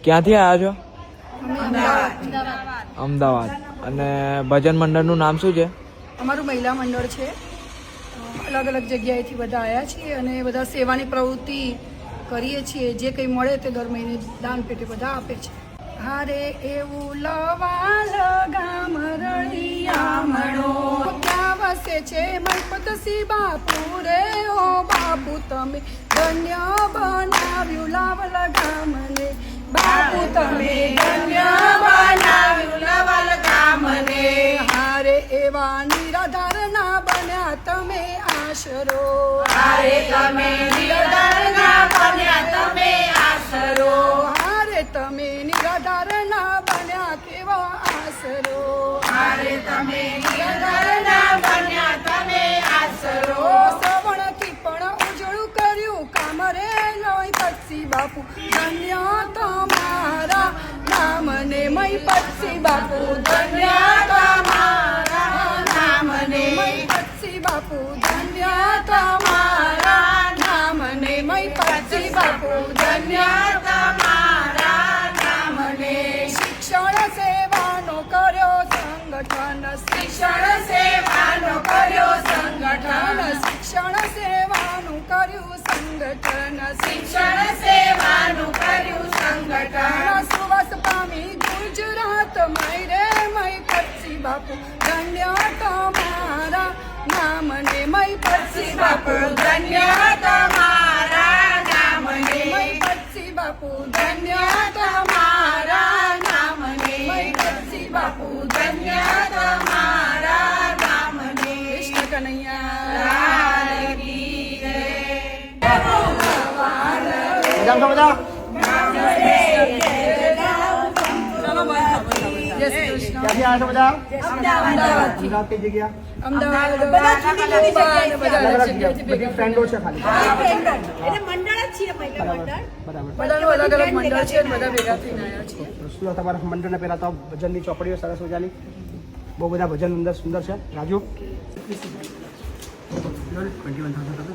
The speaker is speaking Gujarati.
ક્યાંથી આવ્યા છો? અમદાવાદ. અમદાવાદ. અને ભજન મંડળનું નામ શું છે? અમારું મહિલા મંડળ છે. અલગ અલગ જગ્યાએથી બધા આવ્યા છીએ અને બધા સેવાની પ્રવૃત્તિ કરીએ છીએ. જે કંઈ મળે તે દર મહિને દાન પેટે બધા આપે છે. હારે એવું લવાલ ગામ રળિયામણો ક્યાં વસે છે મનપતસી બાપુ રે ઓ બાપુ તમે ધન્ય બનાવ્યું લાવલ ગામને. બાપુ તમે ધન્ય બનાવ્યું લાવલ ગામને. હારે એવા નિરાધારના બન્યા તમે આશરો. હારે તમે નિરાધારના બન્યા તમે આશરો. હારે તમે નિરાધારના બન્યા કેવા આશરો. હારે તમે નિરાધારના બન્યા તમે આશરો. શ્રવણથી પણ ઉજળું કર્યું કામ રે લોહી પક્ષી બાપુ ધન્ય તમારા નામને. મય પક્ષી બાપુ ધન્ય તમારા નામને. મય પક્ષી બાપુ ધન્ય તમારા નામને. મય પક્ષી બાપુ ધન્ય તમારા નામને. શિક્ષણ સેવાનો કર્યો સંગઠન. શિક્ષણ સેવાનો કર્યો સંગઠન. શિક્ષણ સેવાનું કર્યું સંગઠન. શિક્ષણ સેવાનું કર્યું સંગઠન. સુવાસ પામી ગુજરાત મય રે મય પક્ષી બાપુ ધન્ય તમારા નામને. મય પક્ષી બાપુ ધન્ય તમારા નામને. મય પક્ષી બાપુ ધન્ય તમારા નામને. મય પક્ષી બાપુ ધન્ય તમારા નામને. કૃષ્ણ કનૈયા લાલ કી જય. જામ છો બધા? જય શ્રી કૃષ્ણ. ક્યાંથી આવ્યા છો બધા? અમદાવાદથી. અમદાવાદ કઈ જગ્યા? અમદાવાદ બધા જગ્યાએથી બધી ફ્રેન્ડો છે ખાલી? બરાબર. બધાનું અલગ અલગ મંડળ છે અને બધા ભેગા થઈને આવ્યા છીએ. શું તમારા મંડળને પહેલા તો ભજનની ચોપડીઓ સરસ મજાની બહુ બધા ભજન અંદર સુંદર છે. રાજુ 21,000